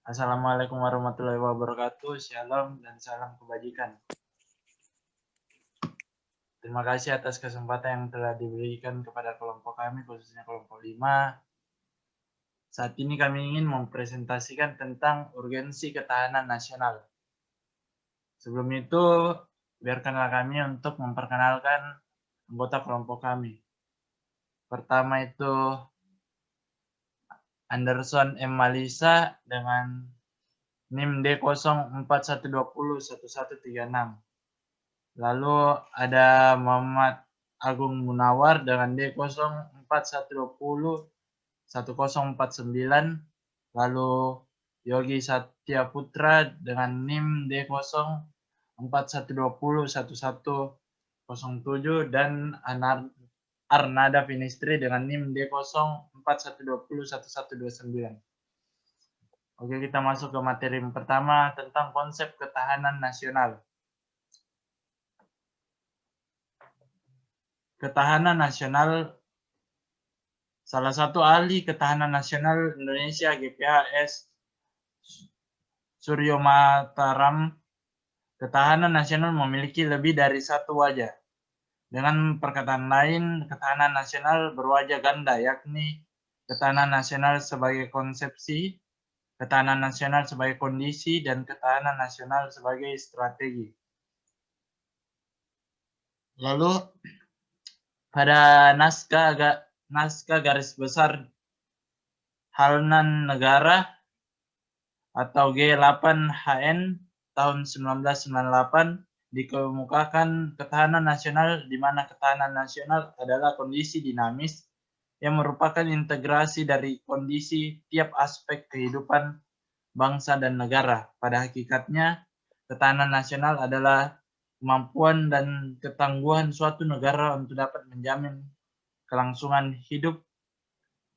Assalamualaikum warahmatullahi wabarakatuh. Shalom dan salam kebajikan. Terima kasih atas kesempatan yang telah diberikan kepada kelompok kami, khususnya kelompok 5. Saat ini kami ingin mempresentasikan tentang urgensi ketahanan nasional. Sebelum itu, biarkanlah kami untuk memperkenalkan anggota kelompok kami. Pertama itu Anderson M. Malisa dengan NIM D0412011136. Lalu ada Muhammad Agung Munawar dengan D0412011049. Lalu Yogi Satya Putra dengan NIM D0412011107 dan Arnada Finistri dengan NIM D0412011129. Oke, kita masuk ke materi yang pertama tentang konsep ketahanan nasional. Ketahanan nasional, salah satu ahli ketahanan nasional Indonesia GPHS Suryo Mataram, ketahanan nasional memiliki lebih dari satu wajah. Dengan perkataan lain, ketahanan nasional berwajah ganda, yakni ketahanan nasional sebagai konsepsi, ketahanan nasional sebagai kondisi, dan ketahanan nasional sebagai strategi. Lalu, pada naskah garis besar Haluan Negara atau G8HN tahun 1998 dikemukakan ketahanan nasional, di mana ketahanan nasional adalah kondisi dinamis yang merupakan integrasi dari kondisi tiap aspek kehidupan bangsa dan negara. Pada hakikatnya, ketahanan nasional adalah kemampuan dan ketangguhan suatu negara untuk dapat menjamin kelangsungan hidup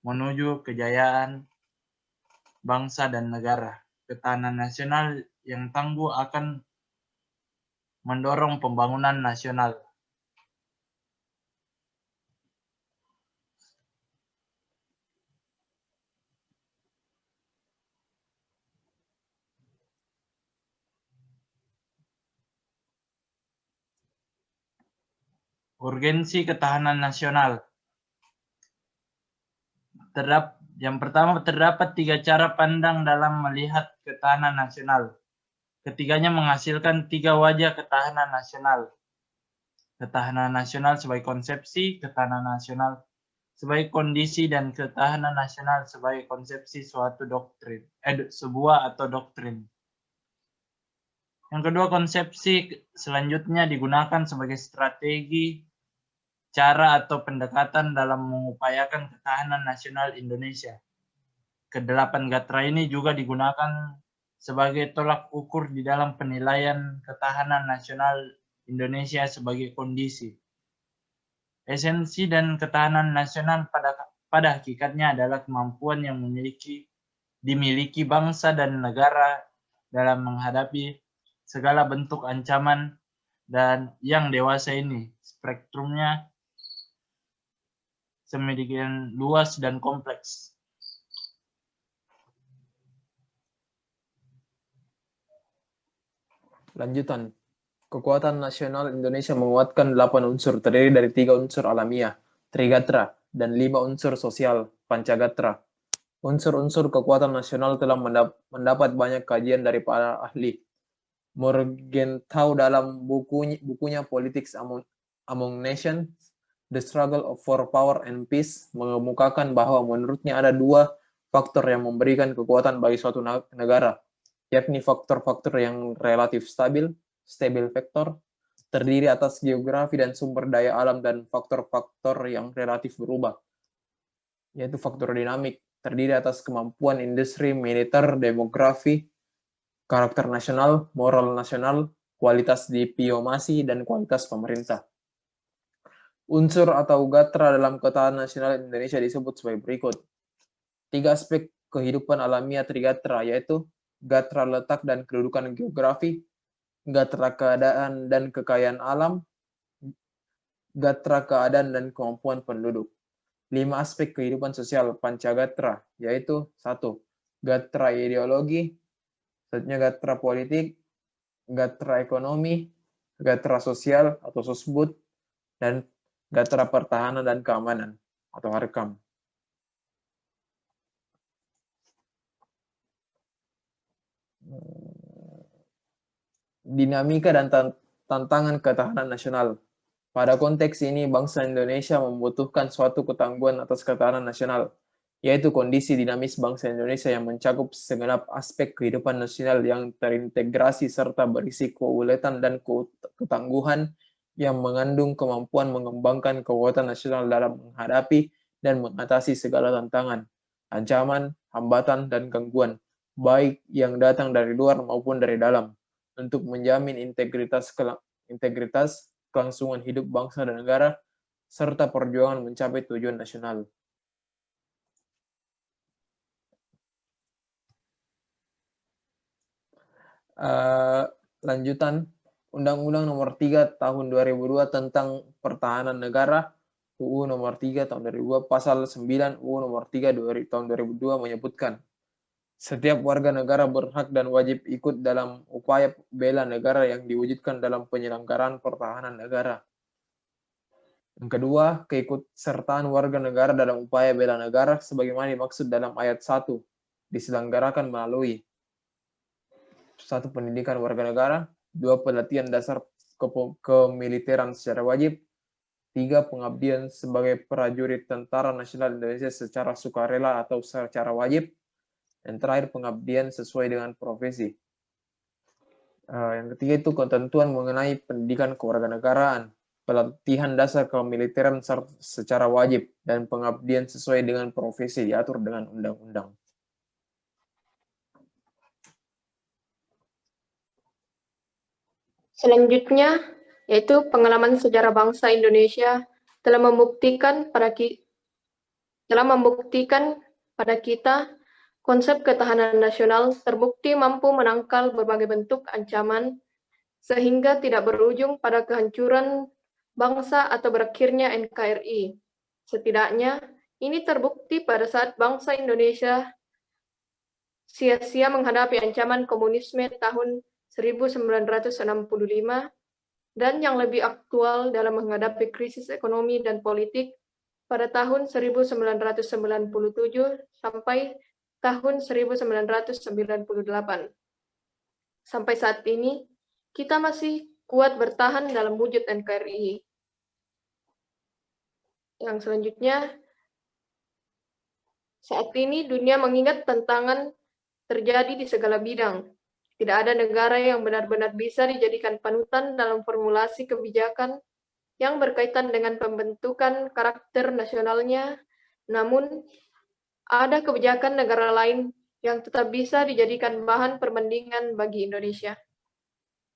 menuju kejayaan bangsa dan negara. Ketahanan nasional yang tangguh akan mendorong pembangunan nasional. Urgensi ketahanan nasional. Yang pertama, terdapat 3 cara pandang dalam melihat ketahanan nasional. Ketiganya menghasilkan 3 wajah ketahanan nasional. Ketahanan nasional sebagai konsepsi, ketahanan nasional sebagai kondisi, dan ketahanan nasional sebagai konsepsi sebuah atau doktrin. Yang kedua, konsepsi selanjutnya digunakan sebagai strategi, cara atau pendekatan dalam mengupayakan ketahanan nasional Indonesia. Kedelapan gatra ini juga digunakan sebagai tolak ukur di dalam penilaian ketahanan nasional Indonesia sebagai kondisi. Esensi dan ketahanan nasional pada hakikatnya adalah kemampuan yang dimiliki bangsa dan negara dalam menghadapi segala bentuk ancaman dan yang dewasa ini. Spektrumnya sedemikian luas dan kompleks. Lanjutan. Kekuatan nasional Indonesia menguatkan 8 unsur, terdiri dari 3 unsur alamiah, Trigatra, dan 5 unsur sosial, Pancagatra. Unsur-unsur kekuatan nasional telah mendapat banyak kajian dari para ahli. Morgenthau dalam bukunya Politics Among Nations, The Struggle for Power and Peace, mengemukakan bahwa menurutnya ada 2 faktor yang memberikan kekuatan bagi suatu negara, yakni faktor-faktor yang relatif stabil, stable factor, terdiri atas geografi dan sumber daya alam, dan faktor-faktor yang relatif berubah, yaitu faktor dinamik, terdiri atas kemampuan industri, militer, demografi, karakter nasional, moral nasional, kualitas diplomasi, dan kualitas pemerintah. Unsur atau gatra dalam ketahanan nasional Indonesia disebut sebagai berikut. 3 aspek kehidupan alamiah Trigatra, yaitu gatra letak dan kedudukan geografi, gatra keadaan dan kekayaan alam, gatra keadaan dan kemampuan penduduk. 5 aspek kehidupan sosial Pancagatra, yaitu 1. Gatra ideologi, Selanjutnya gatra politik, gatra ekonomi, gatra sosial atau sosbud, dan gatra pertahanan dan keamanan atau harkam. Dinamika dan tantangan ketahanan nasional. Pada konteks ini, bangsa Indonesia membutuhkan suatu ketangguhan atas ketahanan nasional, yaitu kondisi dinamis bangsa Indonesia yang mencakup segenap aspek kehidupan nasional yang terintegrasi serta berisi keuletan dan ketangguhan yang mengandung kemampuan mengembangkan kekuatan nasional dalam menghadapi dan mengatasi segala tantangan, ancaman, hambatan, dan gangguan, baik yang datang dari luar maupun dari dalam, untuk menjamin integritas, kelangsungan hidup bangsa dan negara, serta perjuangan mencapai tujuan nasional. Lanjutan Undang-Undang Nomor 3 Tahun 2002 tentang Pertahanan Negara, UU Nomor 3 Tahun 2002, Pasal 9 UU Nomor 3 Tahun 2002 menyebutkan, setiap warga negara berhak dan wajib ikut dalam upaya bela negara yang diwujudkan dalam penyelenggaraan pertahanan negara. Yang kedua, keikutsertaan warga negara dalam upaya bela negara sebagaimana dimaksud dalam ayat 1 diselenggarakan melalui 1. Pendidikan warga negara, 2. Pelatihan dasar kemiliteran secara wajib, 3. Pengabdian sebagai prajurit Tentara Nasional Indonesia secara sukarela atau secara wajib, dan terakhir pengabdian sesuai dengan profesi. Yang ketiga itu ketentuan mengenai pendidikan kewarganegaraan, pelatihan dasar kemiliteran secara wajib, dan pengabdian sesuai dengan profesi diatur dengan undang-undang. Selanjutnya, yaitu pengalaman sejarah bangsa Indonesia telah membuktikan pada kita konsep ketahanan nasional terbukti mampu menangkal berbagai bentuk ancaman sehingga tidak berujung pada kehancuran bangsa atau berakhirnya NKRI. Setidaknya, ini terbukti pada saat bangsa Indonesia sia-sia menghadapi ancaman komunisme tahun 1965 dan yang lebih aktual dalam menghadapi krisis ekonomi dan politik pada tahun 1997 sampai tahun 1998. Sampai saat ini, kita masih kuat bertahan dalam wujud NKRI. Yang selanjutnya, saat ini dunia mengingat tantangan terjadi di segala bidang. Tidak ada negara yang benar-benar bisa dijadikan panutan dalam formulasi kebijakan yang berkaitan dengan pembentukan karakter nasionalnya, namun ada kebijakan negara lain yang tetap bisa dijadikan bahan perbandingan bagi Indonesia.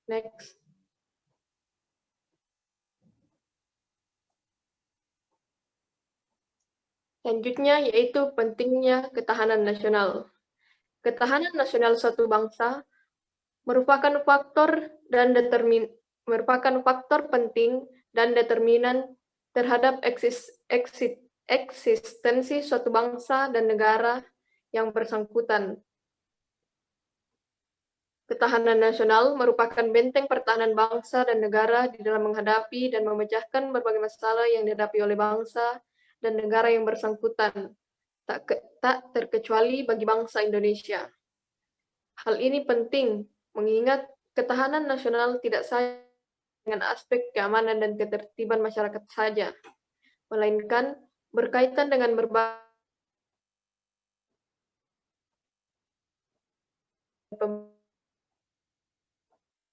Next. Selanjutnya yaitu pentingnya ketahanan nasional. Ketahanan nasional suatu bangsa merupakan faktor penting dan determinan terhadap eksistensi suatu bangsa dan negara yang bersangkutan. Ketahanan nasional merupakan benteng pertahanan bangsa dan negara di dalam menghadapi dan memecahkan berbagai masalah yang dihadapi oleh bangsa dan negara yang bersangkutan, tak terkecuali bagi bangsa Indonesia. Hal ini penting mengingat ketahanan nasional tidak saja dengan aspek keamanan dan ketertiban masyarakat saja, melainkan berkaitan dengan berbagai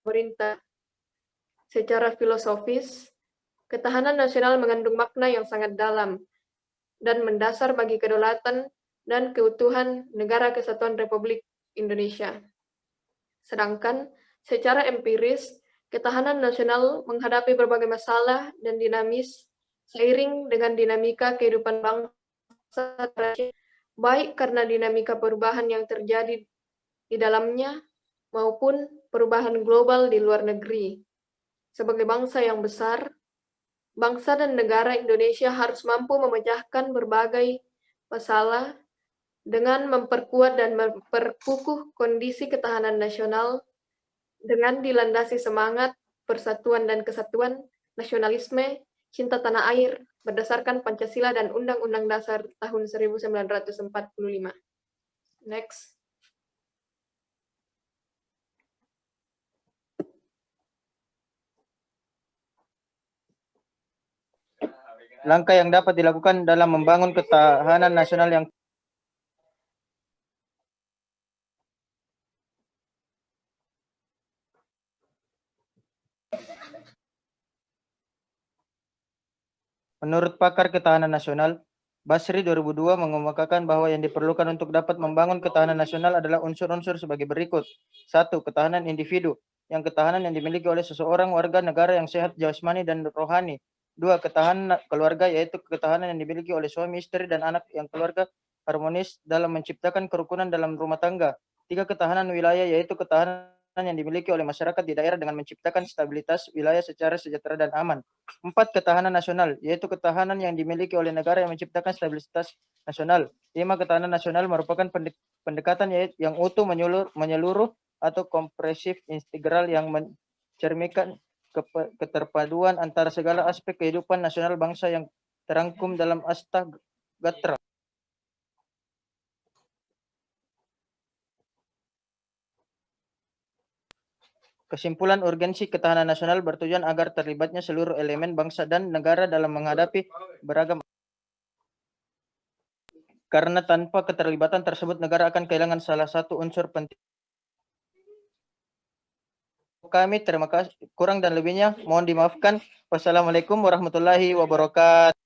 pemerintah. Secara filosofis, ketahanan nasional mengandung makna yang sangat dalam dan mendasar bagi kedaulatan dan keutuhan Negara Kesatuan Republik Indonesia. Sedangkan secara empiris, ketahanan nasional menghadapi berbagai masalah dan dinamis seiring dengan dinamika kehidupan bangsa, baik karena dinamika perubahan yang terjadi di dalamnya maupun perubahan global di luar negeri. Sebagai bangsa yang besar, bangsa dan negara Indonesia harus mampu memecahkan berbagai masalah dengan memperkuat dan memperkukuh kondisi ketahanan nasional dengan dilandasi semangat persatuan dan kesatuan, nasionalisme, cinta tanah air berdasarkan Pancasila dan Undang-Undang Dasar tahun 1945. Next. Langkah yang dapat dilakukan dalam membangun ketahanan nasional yang menurut pakar ketahanan nasional, Basri 2002 mengemukakan bahwa yang diperlukan untuk dapat membangun ketahanan nasional adalah unsur-unsur sebagai berikut. 1. Ketahanan individu, yang ketahanan yang dimiliki oleh seseorang warga negara yang sehat jasmani dan rohani. 2. Ketahanan keluarga, yaitu ketahanan yang dimiliki oleh suami, istri, dan anak yang keluarga harmonis dalam menciptakan kerukunan dalam rumah tangga. 3. Ketahanan wilayah, yaitu ketahanan yang dimiliki oleh masyarakat di daerah dengan menciptakan stabilitas wilayah secara sejahtera dan aman. 4. Ketahanan nasional, yaitu ketahanan yang dimiliki oleh negara yang menciptakan stabilitas nasional. 5. Ketahanan nasional merupakan pendekatan yang utuh, menyeluruh atau kompresif integral yang mencerminkan keterpaduan antara segala aspek kehidupan nasional bangsa yang terangkum dalam Astagatra. Kesimpulan, urgensi ketahanan nasional bertujuan agar terlibatnya seluruh elemen bangsa dan negara dalam menghadapi beragam. Karena tanpa keterlibatan tersebut, negara akan kehilangan salah satu unsur penting. Kami terima kasih, kurang dan lebihnya mohon dimaafkan. Wassalamualaikum warahmatullahi wabarakatuh.